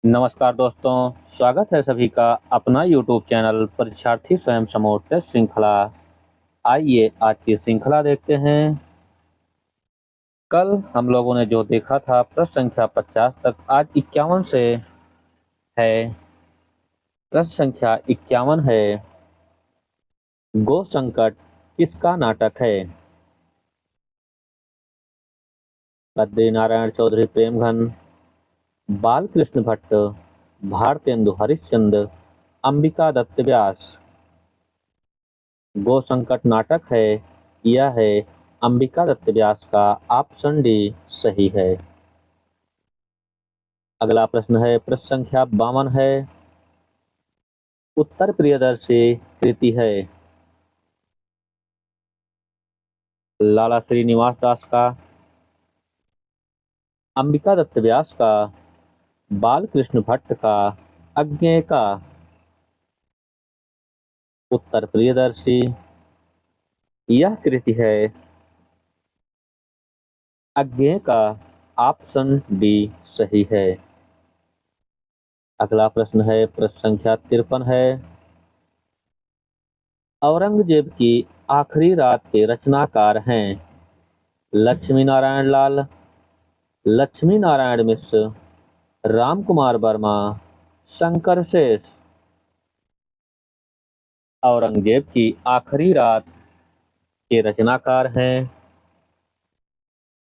नमस्कार दोस्तों, स्वागत है सभी का अपना यूट्यूब चैनल परीक्षार्थी स्वयं समूह टेस्ट श्रृंखला। आइए आज की श्रृंखला देखते हैं। कल हम लोगों ने जो देखा था प्रश्न संख्या 50 तक, आज 51 से है। प्रश्न संख्या 51 है, गो संकट किसका नाटक है? बद्री नारायण चौधरी प्रेमघन, बाल कृष्ण भट्ट, भारतेंदु हरिश्चंद्र, अंबिका दत्त व्यास। गो संकट नाटक है, यह है अंबिका दत्त व्यास का ऑप्शन डी सही है। अगला प्रश्न है, प्रश्न संख्या 52 है, उत्तर प्रियदर्शी कृति है? लाला श्रीनिवास दास का, अंबिका दत्त व्यास का, बाल कृष्ण भट्ट का, अज्ञेय का? उत्तर प्रियदर्शी यह कृति है अज्ञेय का, ऑप्शन डी सही है। अगला प्रश्न है, प्रश्न संख्या 53 है, औरंगजेब की आखिरी रात के रचनाकार हैं? लक्ष्मी नारायण लाल, लक्ष्मी नारायण मिश्र, राम कुमार वर्मा, शंकर शेष। औरंगजेब की आखिरी रात के रचनाकार हैं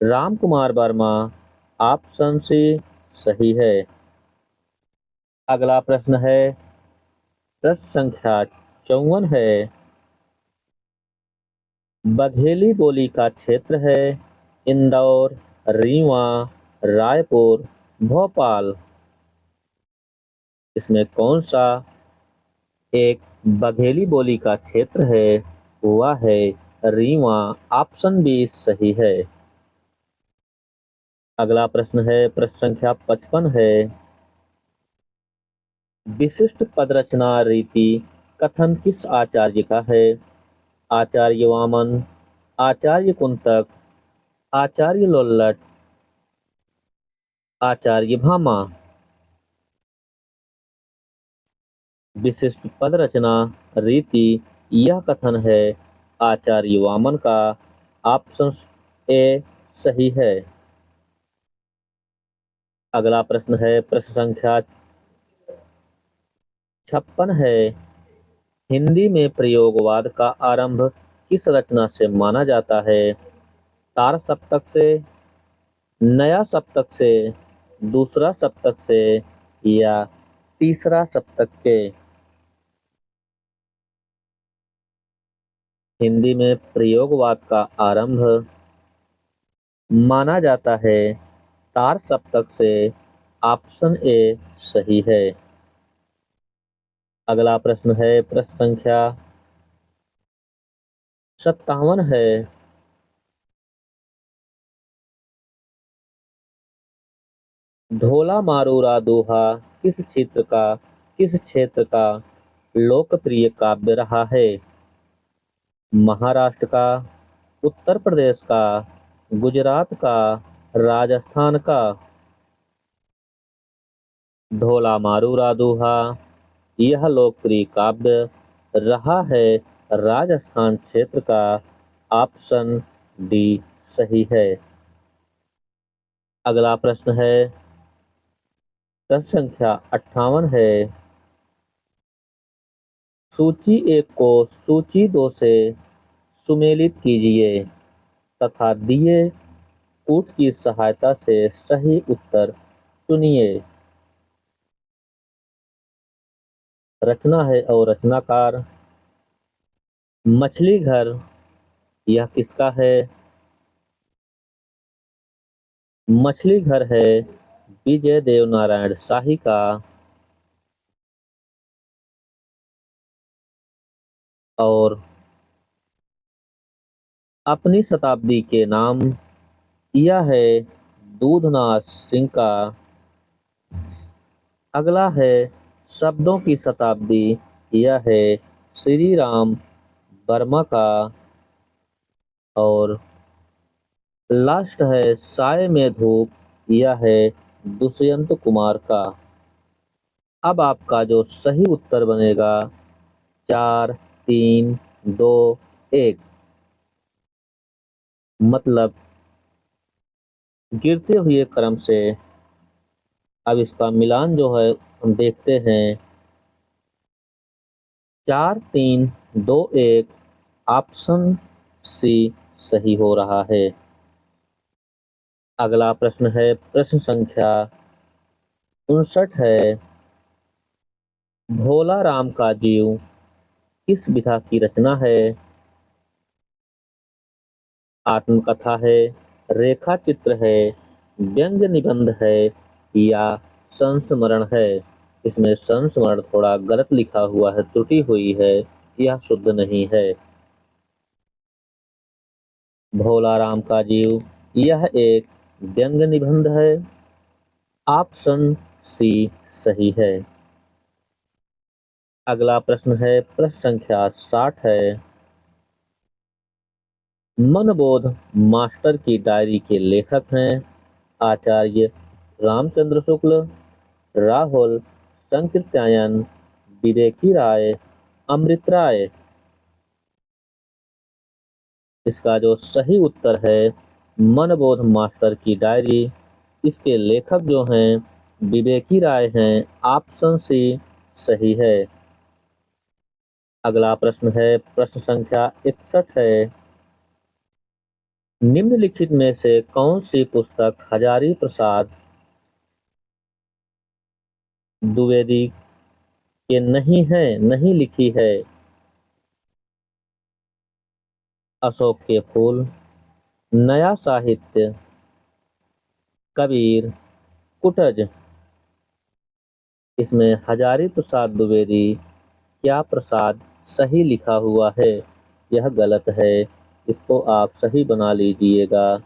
राम कुमार वर्मा, ऑप्शन सी सही है। अगला प्रश्न है, प्रश्न संख्या 54 है, बघेली बोली का क्षेत्र है? इंदौर, रीवा, रायपुर, भोपाल। इसमें कौन सा एक बघेली बोली का क्षेत्र है? वह है रीवा, ऑप्शन बी सही है। अगला प्रश्न है, प्रश्न संख्या 55 है, विशिष्ट पदरचना रीति कथन किस आचार्य का है? आचार्य वामन, आचार्य कुंतक, आचार्य लोल्लट, आचार्य भामा। विशिष्ट पद रचना रीति यह कथन है आचार्य वामन का, ऑप्शन ए सही है। अगला प्रश्न है, प्रश्न संख्या 56 है, हिंदी में प्रयोगवाद का आरंभ किस रचना से माना जाता है? तार सप्तक से, नया सप्तक से, दूसरा सप्तक से, या तीसरा सप्तक के? हिंदी में प्रयोगवाद का आरंभ माना जाता है तार सप्तक से, ऑप्शन ए सही है। अगला प्रश्न है, प्रश्न संख्या 57 है, ढोला मारूरा दोहा किस क्षेत्र का लोकप्रिय काव्य रहा है? महाराष्ट्र का, उत्तर प्रदेश का, गुजरात का, राजस्थान का? ढोला मारूरा दोहा यह लोकप्रिय काव्य रहा है राजस्थान क्षेत्र का, ऑप्शन डी सही है। अगला प्रश्न है, प्रश्न संख्या 58 है, सूची 1 को सूची 2 से सुमेलित कीजिए तथा दिए कूट की सहायता से सही उत्तर चुनिए। रचना है और रचनाकार मछली घर, यह किसका है? मछली घर है विजय देव नारायण शाही का। और अपनी शताब्दी के नाम यह है दूधनाथ सिंह का। अगला है शब्दों की शताब्दी, यह है श्री राम वर्मा का। और लास्ट है साय में धूप, यह है दुष्यंत कुमार का। अब आपका जो सही उत्तर बनेगा 4, 3, 2, 1, मतलब गिरते हुए क्रम से। अब इसका मिलान जो है हम देखते हैं। 4, 3, 2, 1, ऑप्शन सी सही हो रहा है। अगला प्रश्न है, प्रश्न संख्या 59 है। भोला राम का जीव किस विधा की रचना है? आत्मकथा है, रेखा चित्र है, व्यंग्य निबंध है या संस्मरण है? इसमें संस्मरण थोड़ा गलत लिखा हुआ है, त्रुटि हुई है, यह शुद्ध नहीं है। भोला राम का जीव यह एक व्यंग्य निबंध है। ऑप्शन सी सही है। अगला प्रश्न है, प्रश्न संख्या 60 है। मनबोध मास्टर की डायरी के लेखक हैं आचार्य रामचंद्र शुक्ल, राहुल संकृत्यायन, विवेकी राय, अमृत राय। इसका जो सही उत्तर है मनबोध मास्टर की डायरी, इसके लेखक जो हैं विवेकी राय हैं। ऑप्शन सी सही है। अगला प्रश्न है, प्रश्न संख्या 61 है। निम्नलिखित में से कौन सी पुस्तक हजारी प्रसाद द्विवेदी के नहीं लिखी है? अशोक के फूल, नया साहित्य, कबीर, कुटज। इसमें हजारी प्रसाद द्विवेदी क्या प्रसाद सही लिखा हुआ है? यह गलत है, इसको आप सही बना लीजिएगा।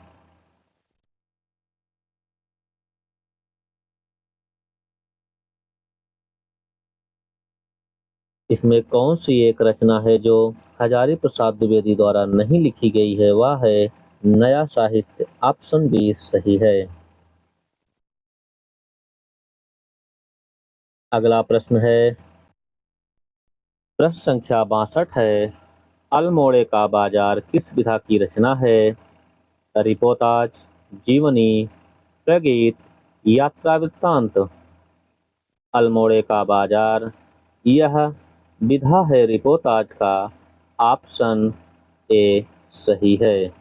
इसमें कौन सी एक रचना है जो हजारी प्रसाद द्विवेदी द्वारा नहीं लिखी गई है? वह है नया साहित्य। ऑप्शन बी सही है। अगला प्रश्न है, प्रश्न संख्या 62 है। अल्मोड़े का बाजार किस विधा की रचना है? रिपोर्टाज, जीवनी, प्रगीत, यात्रा वृत्तांत। अल्मोड़े का बाजार यह विधा है रिपोर्टाज का। ऑप्शन ए सही है।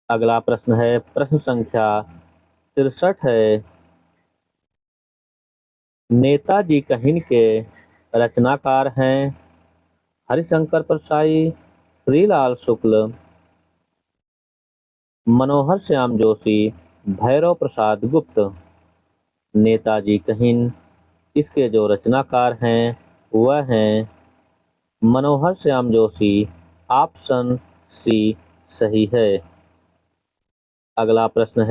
अगला प्रश्न है, प्रश्न संख्या 63 है। नेताजी कहिन के रचनाकार हैं हरिशंकर परसाई, श्रीलाल शुक्ल, मनोहर श्याम जोशी, भैरव प्रसाद गुप्त। नेताजी कहिन, इसके जो रचनाकार हैं वह हैं मनोहर श्याम जोशी। ऑप्शन सी सही है। अगला प्रश्न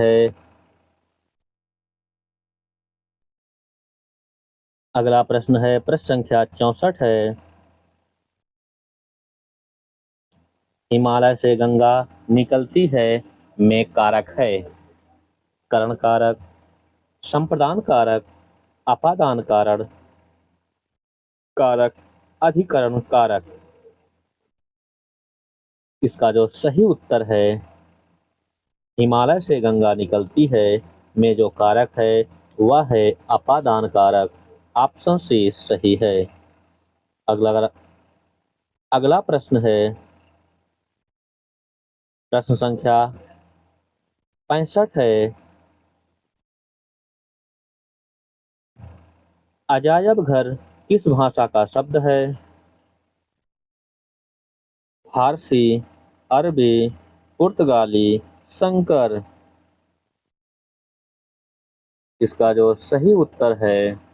है, प्रश्न संख्या 64 है। हिमालय से गंगा निकलती है में कारक है? करण कारक, संप्रदान कारक, अपादान कारक, अधिकरण कारक। इसका जो सही उत्तर है हिमालय से गंगा निकलती है में जो कारक है वह है अपादान कारक। ऑप्शन सी सही है। अगला अगला प्रश्न है, प्रश्न संख्या 65 है। अजायब घर किस भाषा का शब्द है? फारसी, अरबी, पुर्तगाली, संकर। इसका जो सही उत्तर है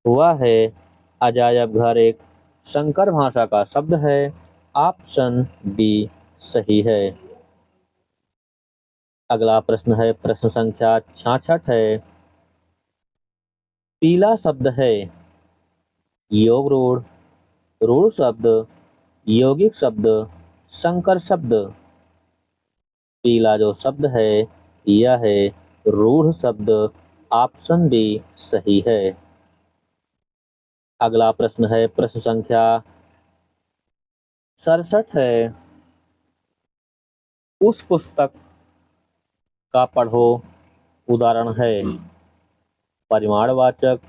वह है अजायब घर एक संकर भाषा का शब्द है। ऑप्शन बी सही है। अगला प्रश्न है, प्रश्न संख्या 66 है। पीला शब्द है योग रूढ़, रूढ़ शब्द, यौगिक शब्द, संकर शब्द। पीला जो शब्द है यह है रूढ़ शब्द। ऑप्शन बी सही है। अगला प्रश्न है प्रश्न संख्या 67 है। उस पुस्तक का पढ़ो। उदाहरण है परिमाणवाचक,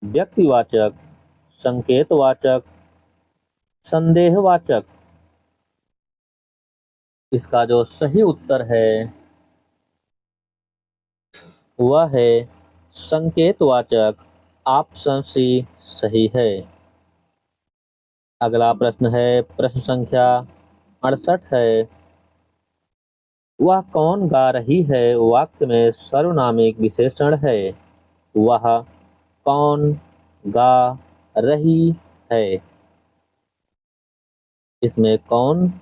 व्यक्तिवाचक, संकेतवाचक, संदेहवाचक। इसका जो सही उत्तर है वह है संकेतवाचक। ऑप्शन सी सही है। अगला प्रश्न है प्रश्न संख्या 68 है। वह कौन गा रही है वाक्य में सर्वनामिक विशेषण है। वह कौन गा रही है। इसमें कौन,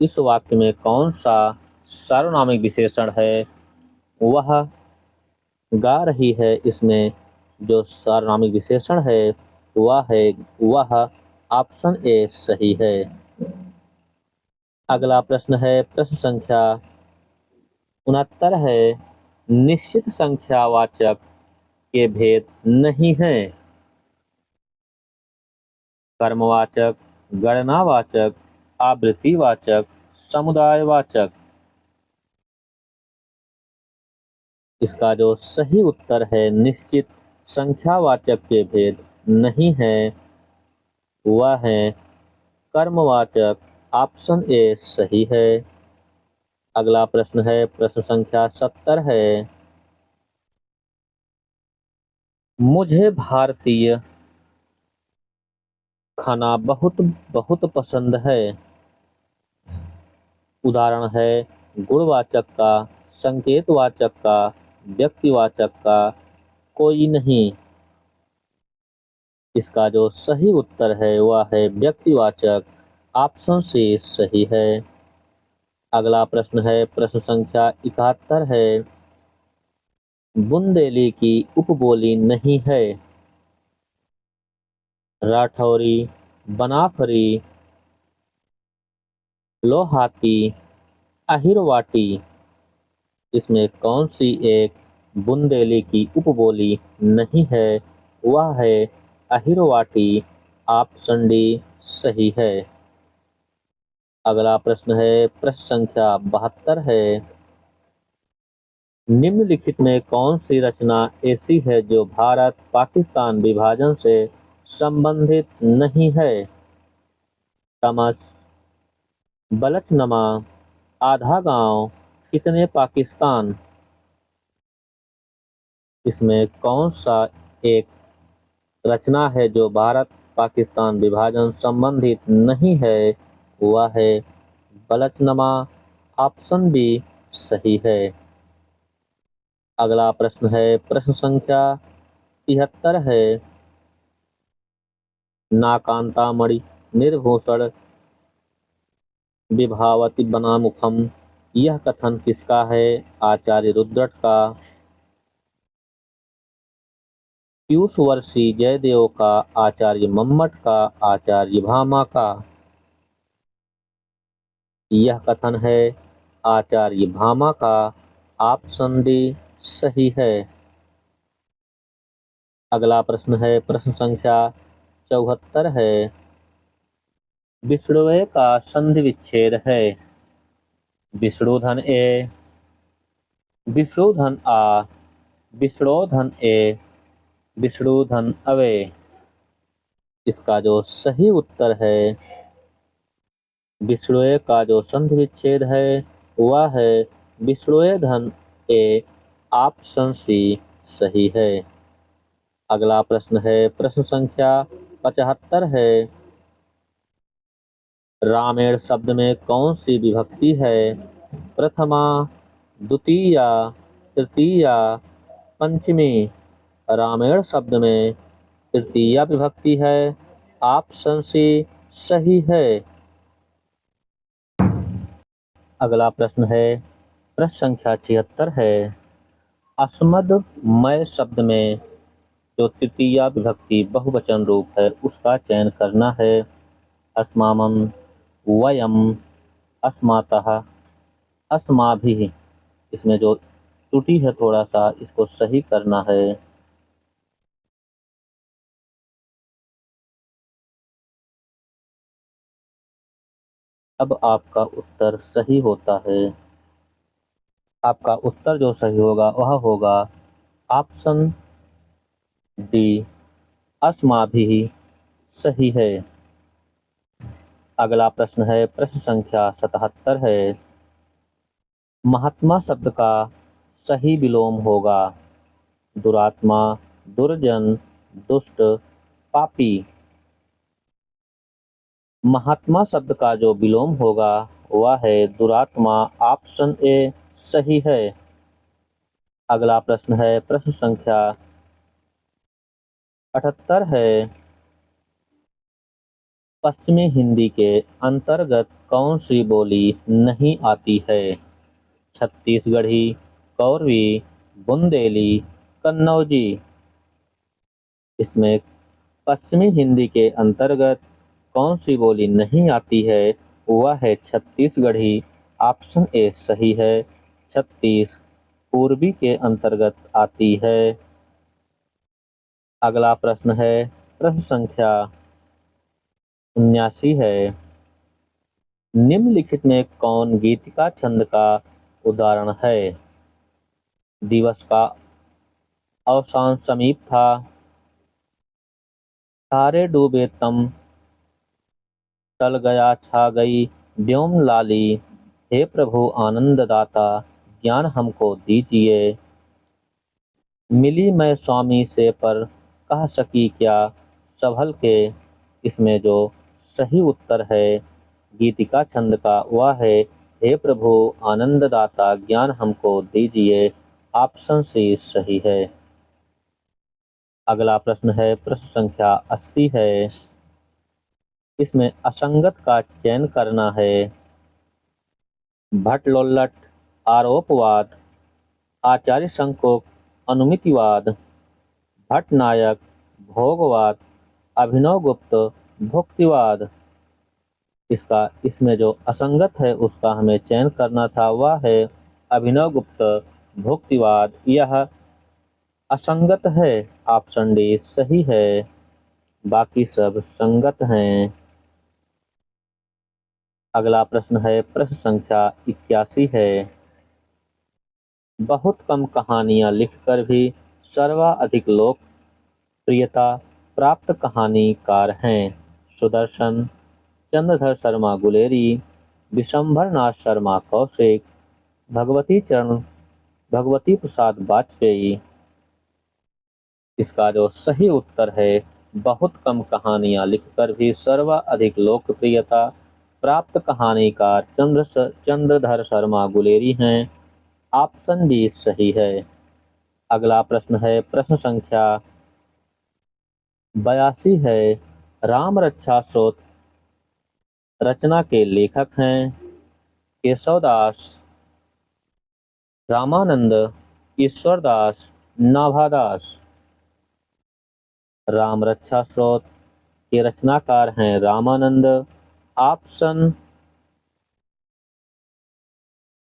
इस वाक्य में कौन सा सर्वनामिक विशेषण है। वह गा रही है, इसमें जो सर्वनामिक विशेषण है वह ऑप्शन ए सही है। अगला प्रश्न है प्रश्न संख्या 69 है। निश्चित संख्यावाचक के भेद नहीं है। कर्मवाचक, गणनावाचक, आवृत्तिवाचक, समुदायवाचक। इसका जो सही उत्तर है निश्चित संख्यावाचक के भेद नहीं है, वह है कर्मवाचक। ऑप्शन ए सही है। अगला प्रश्न है प्रश्न संख्या 70 है। मुझे भारतीय खाना बहुत बहुत पसंद है। उदाहरण है गुणवाचक का, संकेतवाचक का, व्यक्तिवाचक का, कोई नहीं। इसका जो सही उत्तर है वह है व्यक्तिवाचक। ऑप्शन सी सही है। अगला प्रश्न है प्रश्न संख्या 71 है। बुंदेली की उपबोली नहीं है। राठौरी, बनाफरी, लोहाती, अहिरवाटी। इसमें कौन सी एक बुंदेली की उपबोली नहीं है। वह है अहिरवाटी। ऑप्शन डी सही है। अगला प्रश्न है प्रश्न संख्या 72 है। निम्नलिखित में कौन सी रचना ऐसी है जो भारत पाकिस्तान विभाजन से संबंधित नहीं है। तमस, बलचनमा, आधा गांव, कितने पाकिस्तान। इसमें कौन सा एक रचना है जो भारत पाकिस्तान विभाजन संबंधित नहीं है। वह है बलचनमा। ऑप्शन बी सही है। अगला प्रश्न है प्रश्न संख्या 73 है। नाकांतामणि निर्भूषण विभावति बनामुखम, यह कथन किसका है। आचार्य रुद्रट का, पीयूषवर्षी जयदेव का, आचार्य मम्मट का, आचार्य भामा का। यह कथन है आचार्य भामा का। ऑप्शन डी सही है। अगला प्रश्न है प्रश्न संख्या 74 है। विष्णुवे का संधि विच्छेद है। विष्णुधन ए, विष्णुधन आ, विष्णुधन ए, विष्णुधन अवे। इसका जो सही उत्तर है विष्णुवे का जो संधि विच्छेद है वह है विष्णुधन ए। ऑप्शन सी सही है। अगला प्रश्न है प्रश्न संख्या 75 है। रामेण शब्द में कौन सी विभक्ति है। प्रथमा, द्वितीया, तृतीया, पंचमी। रामेण शब्द में तृतीया विभक्ति है। ऑप्शन सी सही है। अगला प्रश्न है प्रश्न संख्या 76 है। अस्मदमय शब्द में जो तृतीया विभक्ति बहुवचन रूप है उसका चयन करना है। अस्मामं, वयम, अस्मातः, अस्माभिः। इसमें जो त्रुटि है, थोड़ा सा इसको सही करना है। अब आपका उत्तर सही होता है। आपका उत्तर जो सही होगा वह होगा ऑप्शन डी, अस्माभिः सही है। अगला प्रश्न है, प्रश्न संख्या 77 है। महात्मा शब्द का सही विलोम होगा दुरात्मा, दुर्जन, दुष्ट, पापी। महात्मा शब्द का जो विलोम होगा वह है दुरात्मा। ऑप्शन ए सही है। अगला प्रश्न है, प्रश्न संख्या 78 है। पश्चिमी हिंदी के अंतर्गत कौन सी बोली नहीं आती है? छत्तीसगढ़ी, कौरवी, बुंदेली, कन्नौजी। इसमें पश्चिमी हिंदी के अंतर्गत कौन सी बोली नहीं आती है? वह है छत्तीसगढ़ी। ऑप्शन ए सही है। छत्तीस पूर्वी के अंतर्गत आती है। अगला प्रश्न है, प्रश्न संख्या 79 है। निम्नलिखित में कौन गीतिका छंद का उदाहरण है? दिवस का अवसान समीप था, तारे डूबे तम टल गया छा गई व्योम लाली, हे प्रभु आनंददाता ज्ञान हमको दीजिए, मिली मैं स्वामी से पर कह सकी क्या संभल के। इसमें जो सही उत्तर है गीतिका छंद का वह है, हे प्रभु आनंददाता ज्ञान हमको दीजिए। ऑप्शन सी सही है। अगला प्रश्न है, प्रश्न संख्या 80 है। इसमें असंगत का चयन करना है। भट्टलोल्लट, आरोपवाद, आचार्य शंकुक, अनुमितिवाद, भट्टनायक, भोगवाद, अभिनवगुप्त, भुक्तिवाद। इसमें जो असंगत है उसका हमें चयन करना था, वह है अभिनवगुप्त भुक्तिवाद। यह असंगत है। ऑप्शन डी सही है, बाकी सब संगत हैं। अगला प्रश्न है, प्रश्न संख्या 81 है। बहुत कम कहानियां लिखकर भी सर्वाधिक लोकप्रियता प्राप्त कहानीकार हैं। सुदर्शन, चंद्रधर शर्मा गुलेरी, विशंभर नाथ शर्मा कौशिक, भगवती प्रसाद वाजपेयी। इसका जो सही उत्तर है, बहुत कम कहानियां लिखकर भी सर्वाधिक लोकप्रियता प्राप्त कहानीकार चंद्रधर शर्मा गुलेरी हैं। ऑप्शन डी सही है। अगला प्रश्न है, प्रश्न संख्या 82 है। राम रक्षा स्तोत्र रचना के लेखक हैं केशवदास, रामानंद, ईश्वरदास, नाभादास। राम रक्षा स्तोत्र के रचनाकार हैं रामानंद। ऑप्शन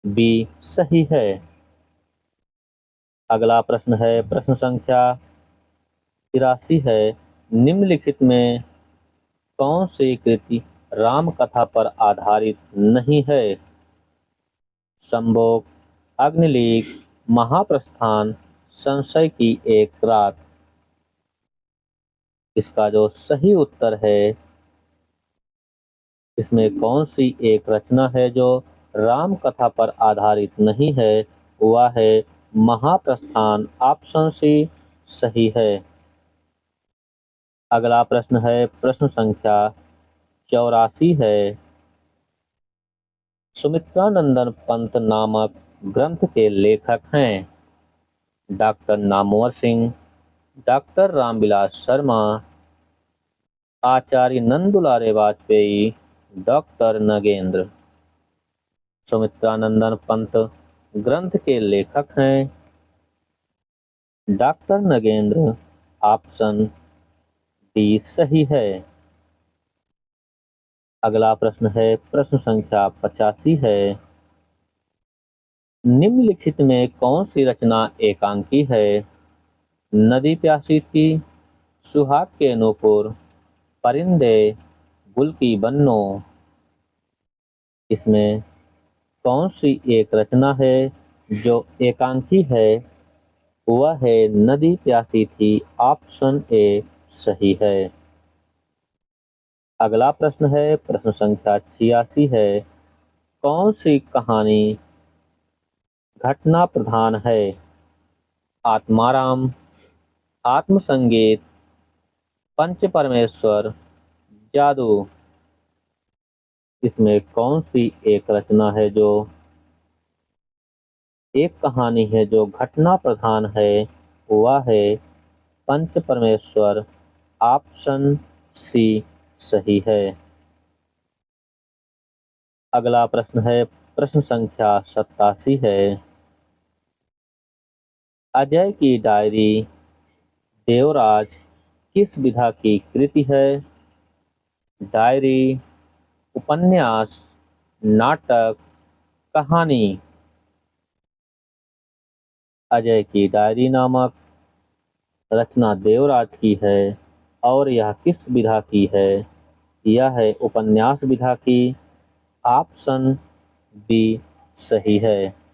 बी सही है। अगला प्रश्न है, प्रश्न संख्या 83 है। निम्नलिखित में कौन सी कृति राम कथा पर आधारित नहीं है? संभोग, अग्निलीक, महाप्रस्थान, संशय की एक रात। इसका जो सही उत्तर है, इसमें कौन सी एक रचना है जो राम कथा पर आधारित नहीं है? वह है महाप्रस्थान। ऑप्शन सी सही है। अगला प्रश्न है, प्रश्न संख्या 84 है। सुमित्रानंदन पंत नामक ग्रंथ के लेखक हैं डॉक्टर नामवर सिंह, डॉक्टर रामविलास शर्मा, आचार्य नंदुलारे वाजपेयी, डॉक्टर नगेंद्र। सुमित्रानंदन पंत ग्रंथ के लेखक हैं डॉक्टर नगेंद्र। ऑप्शन डी सही है। अगला प्रश्न है, प्रश्न संख्या 85 है। निम्नलिखित में कौन सी रचना एकांकी है? नदी प्यासी थी, सुहाग के नूपुर, परिंदे, गुल की बन्नो। इसमें कौन सी एक रचना है जो एकांकी है? वह है नदी प्यासी थी। ऑप्शन ए सही है। अगला प्रश्न है, प्रश्न संख्या 86 है। कौन सी कहानी घटना प्रधान है? आत्माराम, आत्मसंगीत, पंच परमेश्वर, जादू। इसमें कौन सी एक रचना है जो एक कहानी है जो घटना प्रधान है? वह है पंच परमेश्वर। ऑप्शन सी सही है। अगला प्रश्न है, प्रश्न संख्या 87 है। अजय की डायरी देवराज किस विधा की कृति है? डायरी, उपन्यास, नाटक, कहानी। अजय की डायरी नामक रचना देवराज की है और यह किस विधा की है? यह है उपन्यास विधा की। ऑप्शन बी सही है।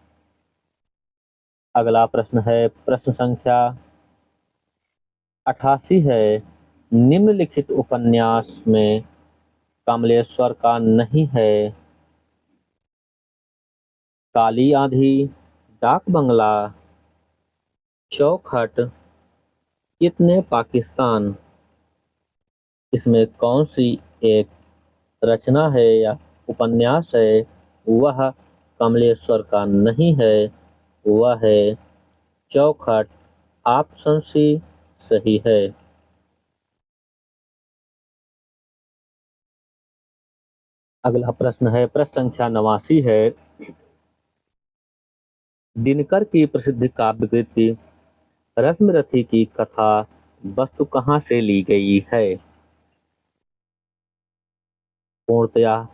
अगला प्रश्न है, प्रश्न संख्या 88 है। निम्नलिखित उपन्यास में कमलेश्वर का नहीं है? काली आंधी, डाक बंगला, चौखट, कितने पाकिस्तान। इसमें कौन सी एक रचना है या उपन्यास है? वह कमलेश्वर का नहीं है। वह है चौखट। ऑप्शन सी सही है। अगला प्रश्न है, प्रश्न संख्या 89 है। दिनकर की प्रसिद्ध काव्य कृति रश्मिरथी की कथा वस्तु कहाँ से ली गई है? पूर्णतया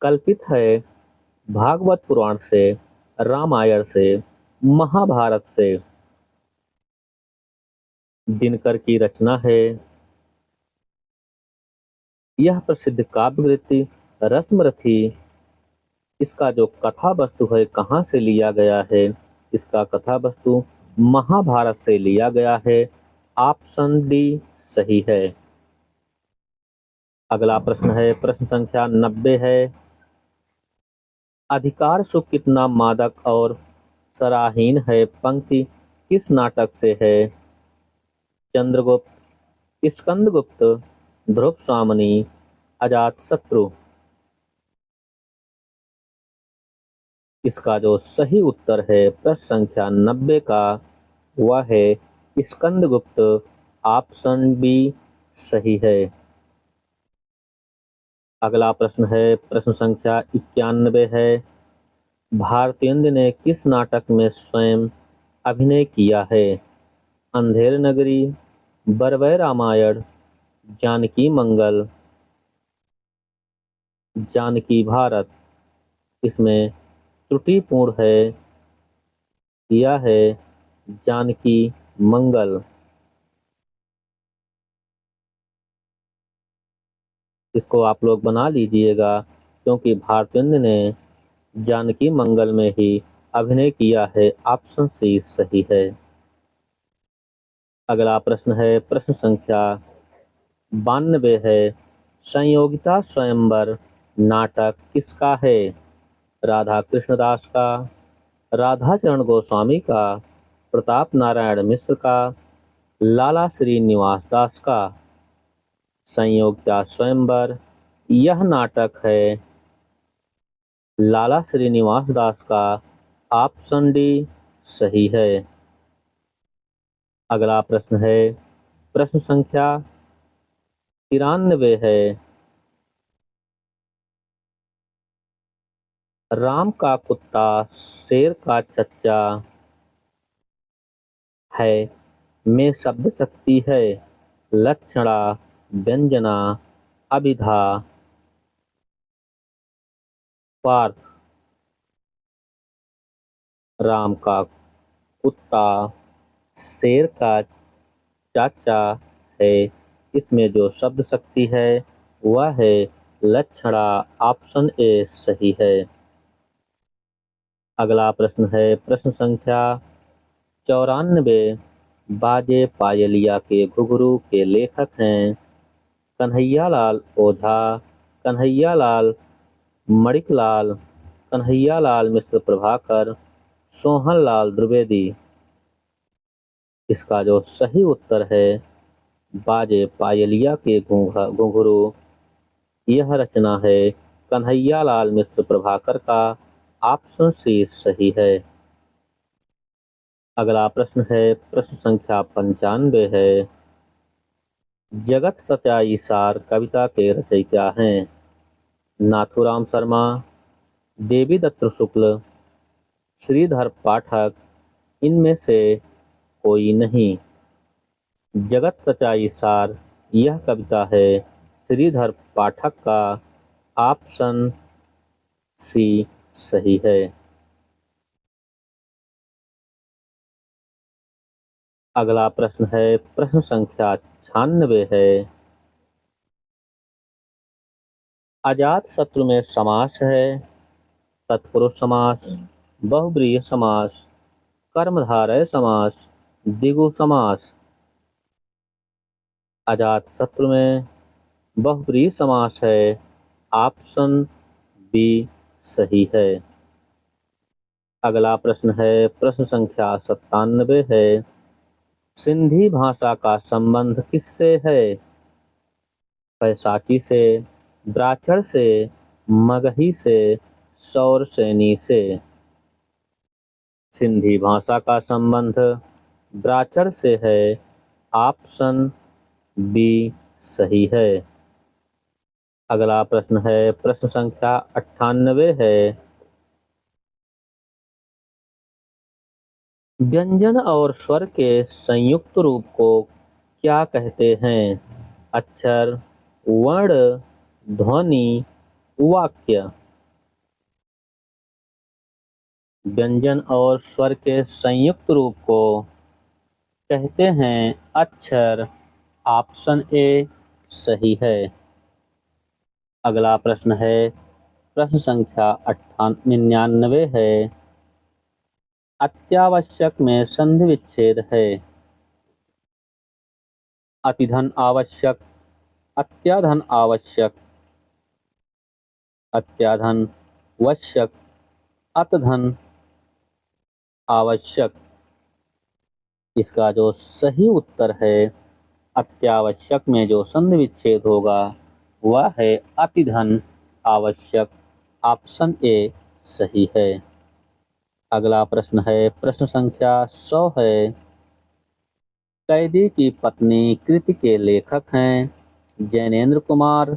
कल्पित है। भागवत पुराण से, रामायण से, महाभारत से। दिनकर की रचना है। यह प्रसिद्ध काव्य कृति रश्मिरथी, इसका जो कथा वस्तु है कहाँ से लिया गया है? इसका कथा वस्तु महाभारत से लिया गया है। ऑप्शन डी सही है। अगला प्रश्न है, प्रश्न संख्या 90 है। अधिकार सुख कितना मादक और सराहीन है पंक्ति किस नाटक से है? चंद्रगुप्त, स्कंदगुप्त, ध्रुव स्वामिनी, अजातशत्रु। इसका जो सही उत्तर है प्रश्न संख्या 90 का, वह है स्कंदगुप्त। ऑप्शन बी सही है। अगला प्रश्न है, प्रश्न संख्या 91 है। भारतेंदु ने किस नाटक में स्वयं अभिनय किया है? अंधेर नगरी, बरवै रामायण, जानकी मंगल, जानकी भारत। इसमें त्रुटिपूर्ण है। यह है जानकी मंगल। इसको आप लोग बना लीजिएगा क्योंकि भारतेंदु ने जानकी मंगल में ही अभिनय किया है। ऑप्शन सी सही है। अगला प्रश्न है, प्रश्न संख्या 92 है। संयोगिता स्वयंवर नाटक किसका है? राधा कृष्णदास का, राधा चरण गोस्वामी का, प्रताप नारायण मिश्र का, लाला श्रीनिवास दास का। संयोगिता स्वयंवर यह नाटक है लाला श्रीनिवास दास का। ऑप्शन डी सही है। अगला प्रश्न है, प्रश्न संख्या 93 है। राम का कुत्ता शेर का चच्चा है में शब्द शक्ति है। लक्षणा, व्यंजना, अभिधा, पार्थ। राम का कुत्ता शेर का चाचा है। इसमें जो शब्द शक्ति है वह है लक्षणा। ऑप्शन ए सही है। अगला प्रश्न है प्रश्न संख्या 94। बाजे पायलिया के घुघरू के लेखक हैं कन्हैयालाल ओझा, कन्हैयालाल मणिकलाल, कन्हैयालाल मिश्र प्रभाकर, सोहनलाल द्विवेदी। इसका जो सही उत्तर है बाजे पायलिया के घुंघरू, यह रचना है कन्हैयालाल मिश्र प्रभाकर का। ऑप्शन सी सही है। अगला प्रश्न है प्रश्न संख्या 95 है। जगत सच्चाई सार कविता के रचयिता हैं नाथूराम शर्मा, देवी दत्त शुक्ल, श्रीधर पाठक। इनमें से कोई नहीं। जगत सच्चाई सार यह कविता है श्रीधर पाठक का। ऑप्शन सी सही है। अगला प्रश्न है प्रश्न संख्या 96 है। अजात शत्रु में समास है तत्पुरुष समास, बहुब्रीहि समास, कर्मधारय समास, द्विगु समास। अजात शत्रु में बहुब्रीहि समास है। ऑप्शन बी सही है। अगला प्रश्न है प्रश्न संख्या 97 है। सिंधी भाषा का संबंध किससे है? पैसाची से, ब्राह्मण से, मगही से, सौरसेनी से। सिंधी भाषा का संबंध ब्राह्मण से है। ऑप्शन बी सही है। अगला प्रश्न है प्रश्न संख्या 98 है। व्यंजन और स्वर के संयुक्त रूप को क्या कहते हैं? अक्षर, वर्ण, ध्वनि, वाक्य। व्यंजन और स्वर के संयुक्त रूप को कहते हैं अक्षर। ऑप्शन ए सही है। अगला प्रश्न है प्रश्न संख्या 99 है। अत्यावश्यक में संधि विच्छेद है अतिधन आवश्यक, अत्याधन आवश्यक, अत्याधन वश्यक, अतधन आवश्यक। इसका जो सही उत्तर है अत्यावश्यक में जो संधि विच्छेद होगा वह है अतिधन आवश्यक। ऑप्शन ए सही है। अगला प्रश्न है प्रश्न संख्या 100 है। कैदी की पत्नी कृति के लेखक हैं जैनेन्द्र कुमार,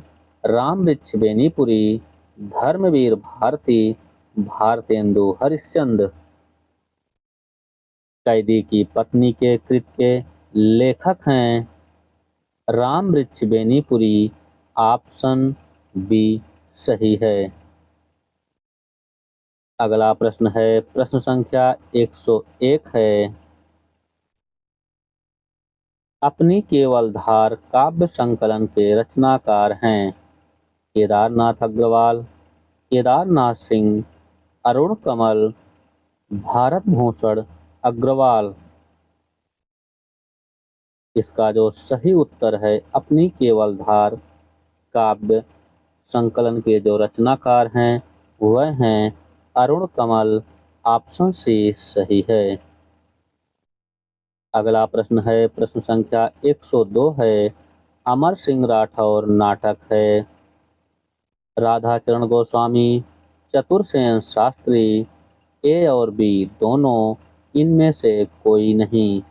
रामवृक्ष बेनीपुरी, धर्मवीर भारती, भारतेंदु हरिश्चंद्र। कैदी की पत्नी के कृत के लेखक हैं रामवृक्ष बेनीपुरी। ऑप्शन बी सही है। अगला प्रश्न है प्रश्न संख्या 101 है। अपनी केवल धार काव्य संकलन के रचनाकार हैं केदारनाथ अग्रवाल, केदारनाथ सिंह, अरुण कमल, भारत भूषण अग्रवाल। इसका जो सही उत्तर है अपनी केवल धार काव्य संकलन के जो रचनाकार हैं वह हैं अरुण कमल। ऑप्शन सी सही है। अगला प्रश्न है प्रश्न संख्या 102 है। अमर सिंह राठौर नाटक है राधाचरण गोस्वामी, चतुरसेन शास्त्री। ए और बी दोनों, इनमें से कोई नहीं।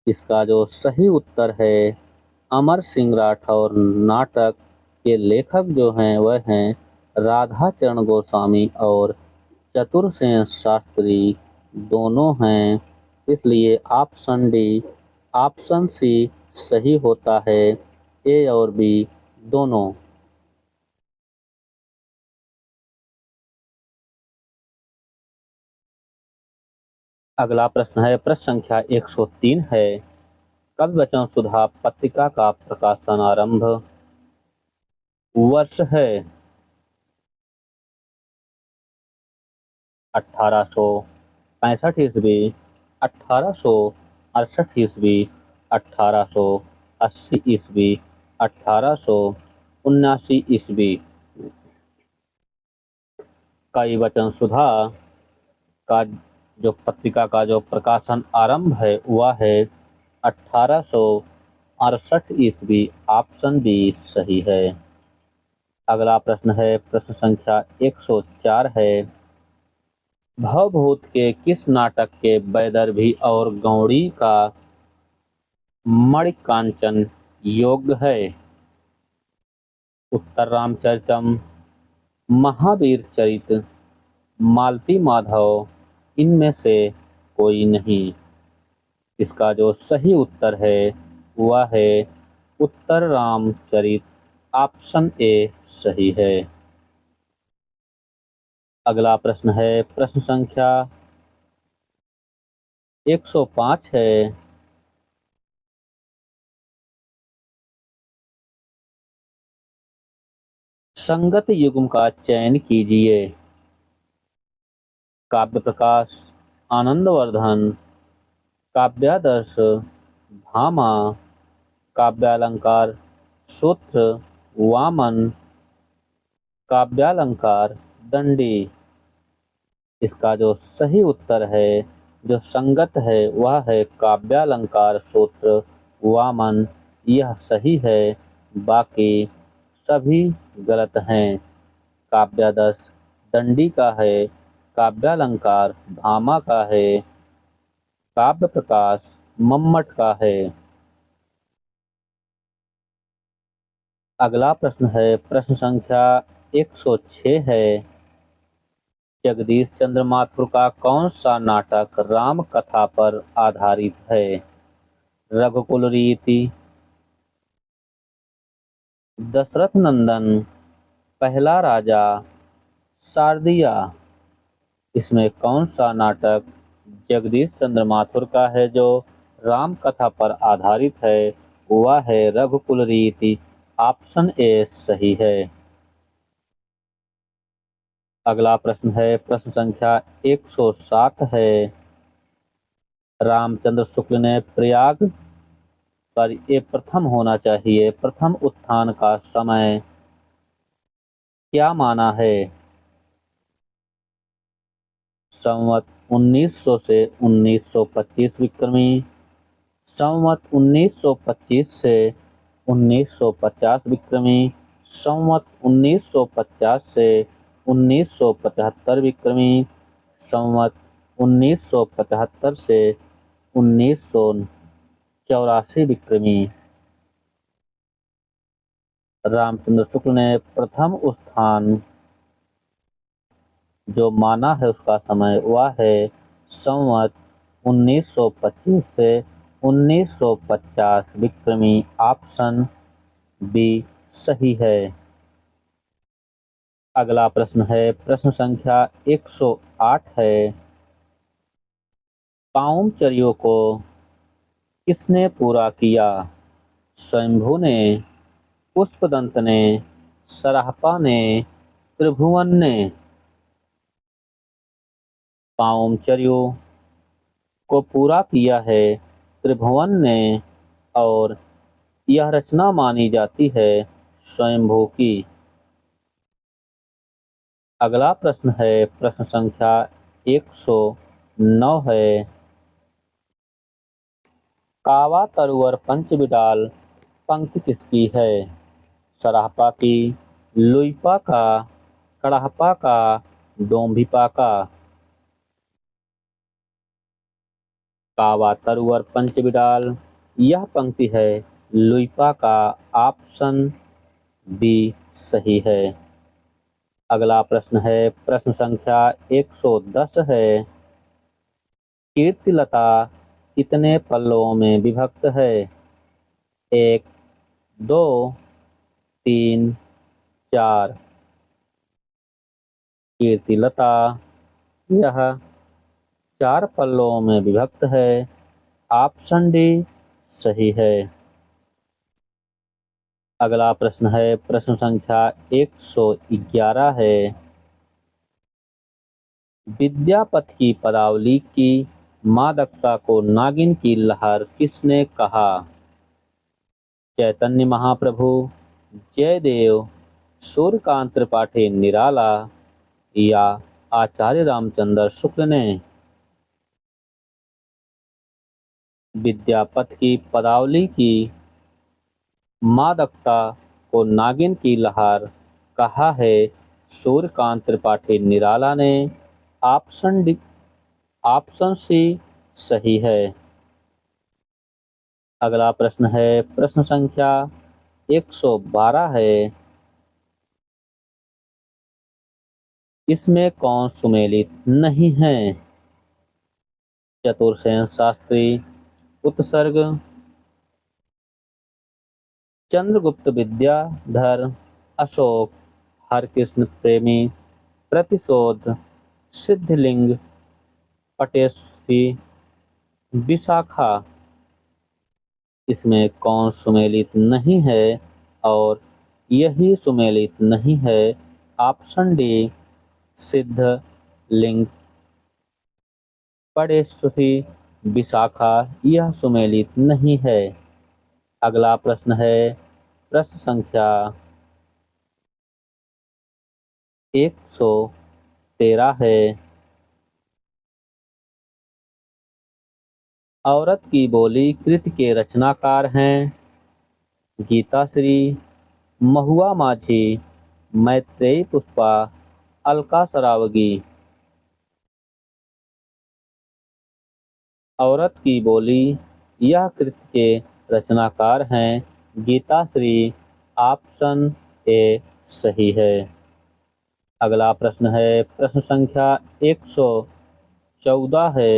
इसका जो सही उत्तर है अमर सिंह राठौर नाटक के लेखक जो हैं वह हैं राधाचरण गोस्वामी और चतुरसेन शास्त्री दोनों हैं। इसलिए ऑप्शन डी, ऑप्शन सी सही होता है। ए और बी दोनों। अगला प्रश्न है, प्रश्न संख्या 103 है, कवि वचन सुधा पत्रिका का प्रकाशन आरंभ वर्ष है 1865 ईस्वी, 1868 ईस्वी, 1880 ईस्वी, 1879 ईस्वी। कवि वचन सुधा का जो पत्रिका का जो प्रकाशन आरंभ है वह है 1868 ईस्वी। ऑप्शन बी सही है। अगला प्रश्न है, प्रश्न संख्या 104 है, भवभूत के किस नाटक के वैदर्भी और गौड़ी का मणिकांचन योग्य है? उत्तर रामचरितम, महावीर चरित, मालती माधव, इनमें से कोई नहीं। इसका जो सही उत्तर है वह है उत्तर रामचरित। ऑप्शन ए सही है। अगला प्रश्न है, प्रश्न संख्या 105 है, संगत युग्म का चयन कीजिए। काव्य प्रकाश, आनंदवर्धन, काव्यादर्श, भामा, काव्यालंकार, सूत्र, वामन, काव्यालंकार, दंडी। इसका जो सही उत्तर है, जो संगत है, वह है काव्यालंकार, सूत्र, वामन। यह सही है, बाकी सभी गलत हैं। काव्यादर्श दंडी का है, काव्यालंकार भामा का है, काव्य प्रकाश मम्मट का है। अगला प्रश्न है, प्रश्न संख्या 106 है, जगदीश चंद्र माथुर का कौन सा नाटक राम कथा पर आधारित है? रघुकुल रीति, दशरथ नंदन, पहला राजा, शारदिया। इसमें कौन सा नाटक जगदीश चंद्र माथुर का है जो राम कथा पर आधारित है? वह है रघुकुल रीति। ऑप्शन ए सही है। अगला प्रश्न है, प्रश्न संख्या 107 है, रामचंद्र शुक्ल ने ये प्रथम होना चाहिए, प्रथम उत्थान का समय क्या माना है? संवत 1900 से 1925 विक्रमी, संवत 1925 से 1950 विक्रमी, संवत 1950 से 1975 विक्रमी, संवत 1975 से 1984 विक्रमी। रामचंद्र शुक्ल ने प्रथम उत्थान जो माना है उसका समय वह है संवत 1925 से 1950 विक्रमी। ऑप्शन बी सही है। अगला प्रश्न है, प्रश्न संख्या 108 है, पाउमचर्यों को किसने पूरा किया? स्वयंभू ने, पुष्पदंत ने, सराहपा ने, त्रिभुवन ने। पाउमचर्यों को पूरा किया है त्रिभुवन ने, और यह रचना मानी जाती है स्वयंभू की। अगला प्रश्न है, प्रश्न संख्या 109 है, कावा तरुवर पंचबिडाल पंक्ति किसकी है? सराहपा की, लुइपा का, कड़हपा का, डोम्भिपा का। कावा तरुवर पंचबिडाल, यह पंक्ति है लुइपा का। ऑप्शन बी सही है। अगला प्रश्न है, प्रश्न संख्या 110 है, कीर्तिलता कितने पल्लवों में विभक्त है? 1, 2, 3, 4। कीर्तिलता यह 4 पल्लों में विभक्त है। ऑप्शन डी सही है। अगला प्रश्न है, प्रश्न संख्या 111 है। विद्यापति की पदावली की मादकता को नागिन की लहर किसने कहा? चैतन्य महाप्रभु, जयदेव, सूर्यकांत त्रिपाठी निराला या आचार्य रामचंद्र शुक्ल ने? विद्यापति की पदावली की मादकता को नागिन की लहर कहा है सूर्यकांत त्रिपाठी निराला ने। ऑप्शन सी सही है। अगला प्रश्न है, प्रश्न संख्या 112 है। इसमें कौन सुमेलित नहीं है? चतुर्सेन शास्त्री, उत्सर्ग, चंद्रगुप्त विद्याधर, अशोक, हरकृष्ण प्रेमी, प्रतिशोध, सिद्धलिंग, पटेशी, विशाखा। इसमें कौन सुमेलित नहीं है और यही सुमेलित नहीं है? ऑप्शन डी सिद्धलिंग, पटेशी, विशाखा यह सुमेलित नहीं है। अगला प्रश्न है, प्रश्न संख्या 113 है। औरत की बोली कृति के रचनाकार हैं गीताश्री, महुआ माझी, मैत्रेयी पुष्पा, अलका सरावगी। औरत की बोली यह कृति के रचनाकार हैं गीताश्री। ऑप्शन ए सही है। अगला प्रश्न है, प्रश्न संख्या 114 है।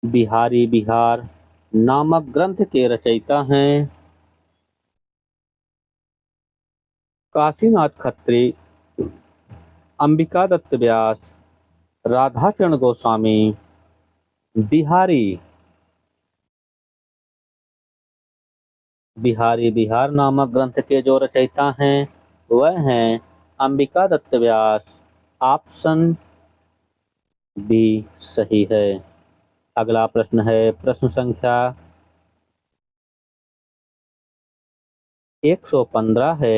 बिहारी बिहार नामक ग्रंथ के रचयिता हैं काशीनाथ खत्री, अंबिका दत्त व्यास, राधाचरण गोस्वामी। बिहारी बिहार नामक ग्रंथ के जो रचयिता हैं वह हैं अंबिका दत्त व्यास। ऑप्शन बी सही है। अगला प्रश्न है, प्रश्न संख्या 115 है।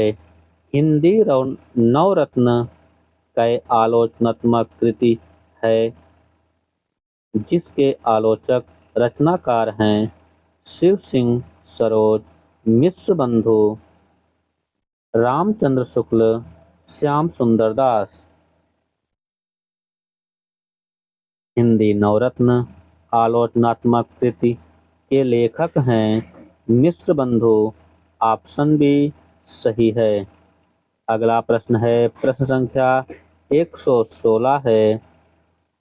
हिंदी नवरत्न कई आलोचनात्मक कृति है जिसके आलोचक रचनाकार हैं शिव सिंह सरोज, मिश्र बंधु, रामचंद्र शुक्ल, श्याम सुंदर दास। हिंदी नवरत्न आलोचनात्मक कृति के लेखक हैं मिश्र बंधु। ऑप्शन बी सही है। अगला प्रश्न है, प्रश्न संख्या 116 है।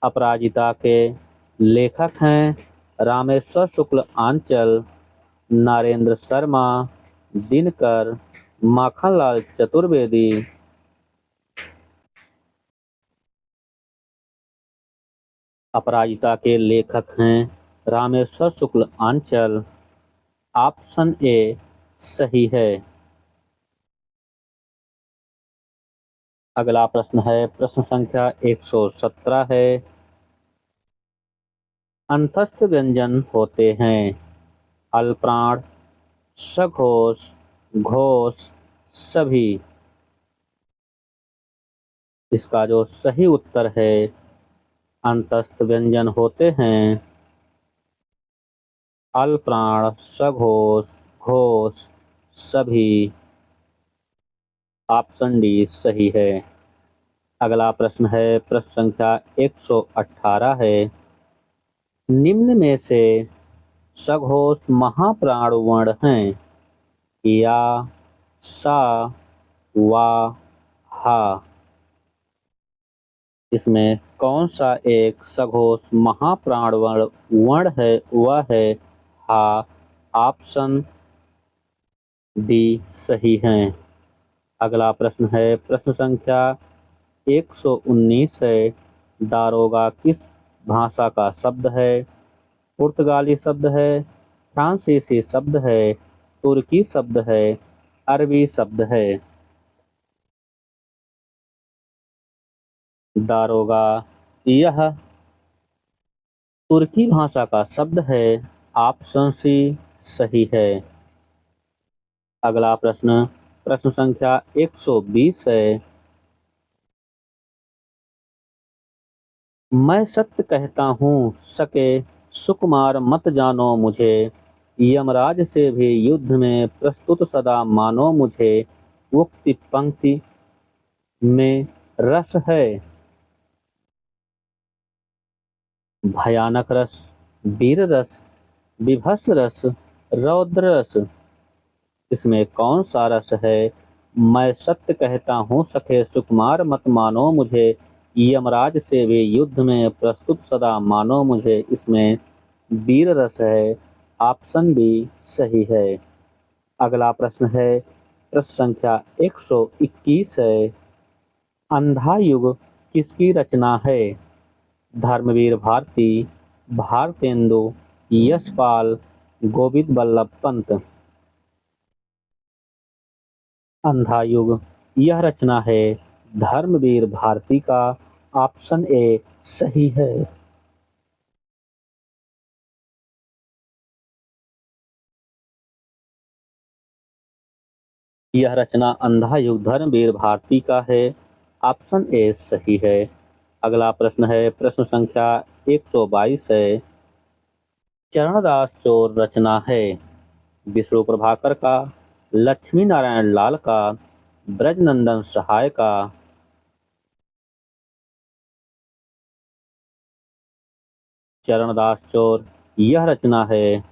अपराजिता के लेखक हैं रामेश्वर शुक्ल आंचल, नरेंद्र शर्मा, दिनकर, माखनलाल चतुर्वेदी। अपराजिता के लेखक हैं रामेश्वर शुक्ल आंचल। ऑप्शन ए सही है। अगला प्रश्न है, प्रश्न संख्या 117 है। अंतस्थ व्यंजन होते हैं अल्प्राण, सघोष, घोष, सभी। इसका जो सही उत्तर है, अंतस्थ व्यंजन होते हैं अल्प्राण, सघोष, घोष, सभी। ऑप्शन डी सही है। अगला प्रश्न है, प्रश्न संख्या 118 है। निम्न में से सघोष महाप्राण वर्ण हैं या, सा, वा, हा। इसमें कौन सा एक सघोष महाप्राण वर्ण है? वह है हा। ऑप्शन डी सही है। अगला प्रश्न है प्रश्न संख्या 119 है। दारोगा किस भाषा का शब्द है? पुर्तगाली शब्द है, फ्रांसीसी शब्द है, तुर्की शब्द है, अरबी शब्द है। दारोगा यह तुर्की भाषा का शब्द है। ऑप्शन सी सही है। अगला प्रश्न प्रश्न संख्या 120 है। मैं सत्य कहता हूँ सके सुकुमार मत जानो मुझे, यमराज से भी युद्ध में प्रस्तुत सदा मानो मुझे, उक्ति पंक्ति में रस है। भयानक रस, वीर रस, विभत्स रस, रौद्र रस, इसमें कौन सा रस है? मैं सत्य कहता हूँ सखे सुकुमार मत मानो मुझे, यमराज से भी युद्ध में प्रस्तुत सदा मानो मुझे, इसमें वीर रस है। ऑप्शन बी सही है। अगला प्रश्न है प्रश्न संख्या 121 है। अंधा युग किसकी रचना है? धर्मवीर भारती, भारतेंदु, यशपाल, गोविंद बल्लभ पंत। अंधा युग यह रचना है धर्मवीर भारती का। ऑप्शन ए सही है। यह रचना अंधा युग धर्मवीर भारती का है। ऑप्शन ए सही है। अगला प्रश्न है प्रश्न संख्या 122 है। चरणदास चोर रचना है विष्णु प्रभाकर का, लक्ष्मी नारायण लाल का, ब्रजनंदन सहाय का। चरणदास चोर यह रचना है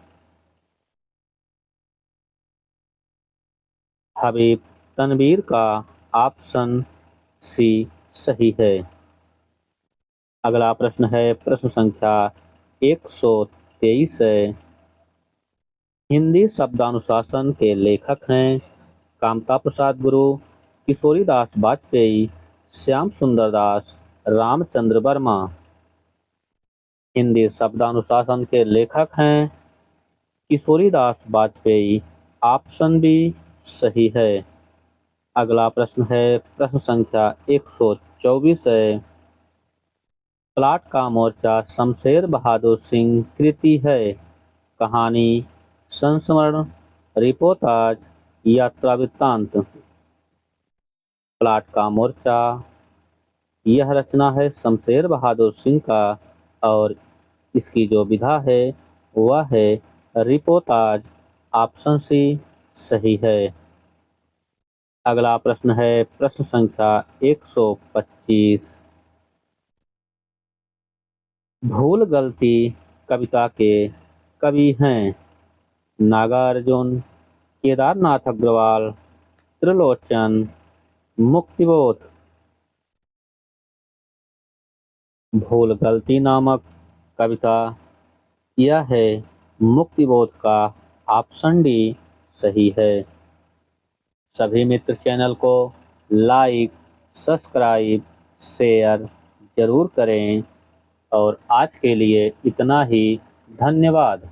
हबीब तनवीर का। ऑप्शन सी सही है। अगला प्रश्न है प्रश्न संख्या 123 है। हिंदी शब्दानुशासन के लेखक हैं कामता प्रसाद गुरु, किशोरीदास वाजपेयी, श्याम सुंदर दास, रामचंद्र वर्मा। हिंदी शब्दानुशासन के लेखक हैं किशोरीदास वाजपेयी। ऑप्शन बी सही है। अगला प्रश्न है प्रश्न संख्या 124 है। प्लाट का मोर्चा शमशेर बहादुर सिंह कृति है। कहानी, संस्मरण, रिपोर्टाज, यात्रा वृत्तांत। प्लाट का मोर्चा यह रचना है शमशेर बहादुर सिंह का और इसकी जो विधा है वह है रिपोर्टाज। ऑप्शन सी सही है। अगला प्रश्न है प्रश्न संख्या 125। भूल गलती कविता के कवि हैं नागार्जुन, केदारनाथ अग्रवाल, त्रिलोचन, मुक्तिबोध। भूल गलती नामक कविता यह है मुक्तिबोध का। ऑप्शन डी सही है। सभी मित्र चैनल को लाइक, सब्सक्राइब, शेयर जरूर करें और आज के लिए इतना ही। धन्यवाद।